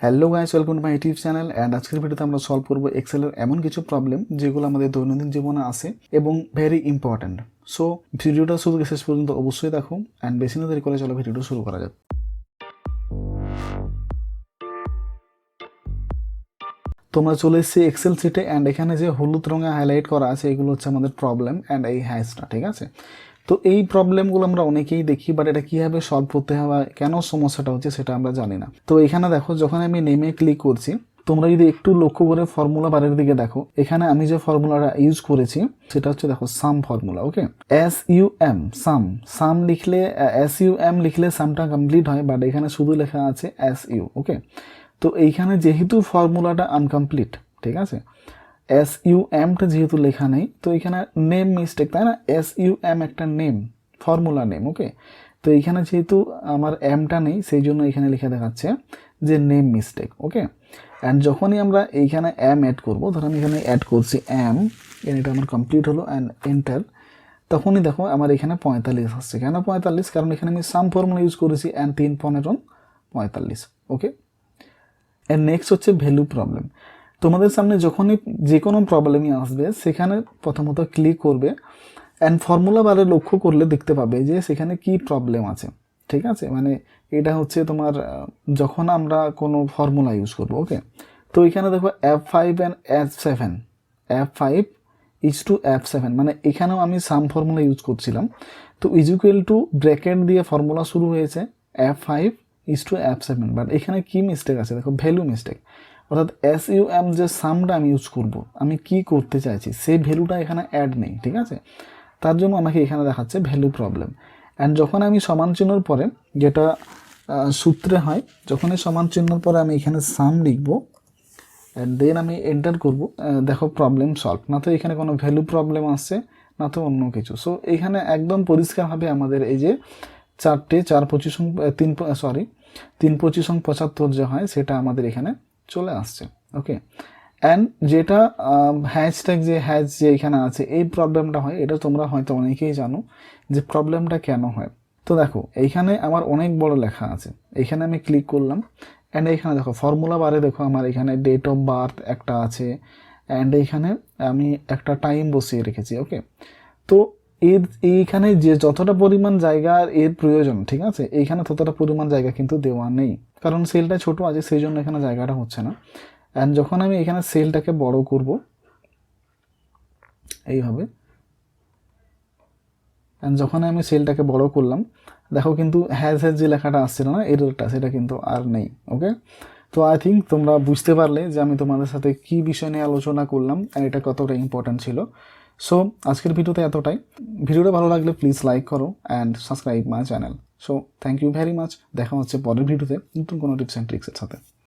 Hello guys, welcome to my YouTube channel. And আজকের ভিডিওতে আমরা সলভ করবো এক্সেলের এমন কিছু প্রবলেম যেগুলো আমাদের দৈনন্দিন জীবনে আসে এবং ভেরি ইম্পর্ট্যান্ট। সো ভিডিওটা শুরু থেকে শেষ পর্যন্ত অবশ্যই দেখো, অ্যান্ড বেশি না দেরি করে চলো ভিডিওটা শুরু করা যাক। তোমরা চলে এসেছি এক্সেল শিটে, অ্যান্ড এখানে যে হলুদ রঙে হাইলাইট করা আছে এগুলো হচ্ছে আমাদের প্রবলেম অ্যান্ড এই হ্যাশটা, ঠিক আছে। তো এই প্রবলেমগুলো আমরা অনেকেই দেখি, বাট এটা কীভাবে সলভ করতে হবে, কেন সমস্যাটা হচ্ছে সেটা আমরা জানি না। তো এখানে দেখো, যখন আমি নেমে ক্লিক করছি, তোমরা যদি একটু লক্ষ্য করে ফর্মুলা বারের দিকে দেখো, এখানে আমি যে ফর্মুলাটা ইউজ করেছি সেটা হচ্ছে দেখো সাম ফর্মুলা। ওকে, SUM সাম লিখলে SUM লিখলে সামটা কমপ্লিট হয়, বাট এখানে শুধু লেখা আছে SU। ওকে, তো এইখানে যেহেতু ফর্মুলাটা আনকমপ্লিট, ঠিক আছে, SUMটা যেহেতু লেখা নেই, তো এখানে নেম মিস্টেক, তাই না? SUM একটা নেম, ফর্মুলা নেম। ওকে, তো এইখানে যেহেতু আমার এমটা নেই, সেই জন্য এখানে লিখে দেখাচ্ছে যে নেম মিস্টেক। ওকে, অ্যান্ড যখনই আমরা এইখানে এম অ্যাড করবো, ধর আমি এখানে অ্যাড করছি এম, এটা আমার কমপ্লিট হলো অ্যান্ড এন্টার, তখনই দেখো আমার এখানে 45 আসছে। কেন 45? কারণ এখানে আমি সাম ফর্মুলা ইউজ করেছি, অ্যান্ড 3 15 45। ওকে, এর নেক্সট হচ্ছে ভ্যালু প্রবলেম। তোমাদের সামনে যখনই যে কোনো প্রবলেমই আসবে, সেখানে প্রথমত ক্লিক করবে অ্যান্ড ফর্মুলা বারে লক্ষ্য করলে দেখতে পাবে যে সেখানে কি প্রবলেম আছে, ঠিক আছে। মানে এটা হচ্ছে তোমার যখন আমরা কোনো ফর্মুলা ইউজ করব। ওকে, তো এখানে দেখো F5 অ্যান্ড F7, F5:F7, মানে এখানেও আমি সাম ফর্মুলা ইউজ করছিলাম। তো ইকুয়াল টু ব্র্যাকেট দিয়ে ফর্মুলা শুরু হয়েছে F5:F7, বাট এখানে কি মিস্টেক আছে দেখো, ভ্যালু মিস্টেক। অর্থাৎ SUM যে সামটা আমি ইউজ করব, আমি কি করতে চাইছি সেই ভ্যালুটা এখানে অ্যাড নেই, ঠিক আছে। তার জন্য আমাকে এখানে দেখাচ্ছে ভ্যালু প্রবলেম। অ্যান্ড যখন আমি সমান চিহ্নর পরে, যেটা সূত্রে হয়, যখনই সমান চিহ্নর পরে আমি এখানে সাম লিখব অ্যান্ড দেন আমি এন্টার করব, দেখো প্রবলেম সলভ। না তো এখানে কোনো ভ্যালু প্রবলেম আসছে, না তো অন্য কিছু। সো এখানে একদম পরিষ্কারভাবে আমাদের এই যে 3 25 যে হয়, সেটা আমাদের এখানে চলে আসছে। ওকে, অ্যান্ড যেটা হ্যাশট্যাগ যে এখানে আছে, এই প্রবলেমটা হয়, এটা তোমরা হয়তো অনেকেই জানো যে প্রবলেমটা কেন হয়। তো দেখো এইখানে আমার অনেক বড় লেখা আছে, এইখানে আমি ক্লিক করলাম অ্যান্ড এইখানে দেখো ফর্মুলা বারে দেখো আমার এখানে ডেট অফ বার্থ একটা আছে, অ্যান্ড এইখানে আমি একটা টাইম বসিয়ে রেখেছি। ওকে, তো এইখানে যে যতটা পরিমাণ জায়গা এর প্রয়োজন, ঠিক আছে, এইখানে ততটা পরিমাণ জায়গা কিন্তু দেওয়া নেই, কারণ সেলটা ছোট আছে, সেই জন্য এখানে জায়গাটা হচ্ছে না। অ্যান্ড যখন আমি এখানে সেলটাকে বড় করব এইভাবে, অ্যান্ড যখন আমি সেলটাকে বড় করলাম, দেখো কিন্তু হ্যাজ যে লেখাটা আসছিল না, এরটা, সেটা কিন্তু আর নেই। ওকে, তো আই থিঙ্ক তোমরা বুঝতে পারলে যে আমি তোমাদের সাথে কি বিষয় নিয়ে আলোচনা করলাম অ্যান্ড এটা কতটা ইম্পর্ট্যান্ট ছিল। সো আজকের ভিডিওতে এতটাই। ভিডিওটা ভালো লাগলে প্লিজ লাইক করো and subscribe my channel. So thank you very much. দেখা হচ্ছে পরের ভিডিওতে নতুন কোনো টিপস অ্যান্ড ট্রিক্সের সাথে।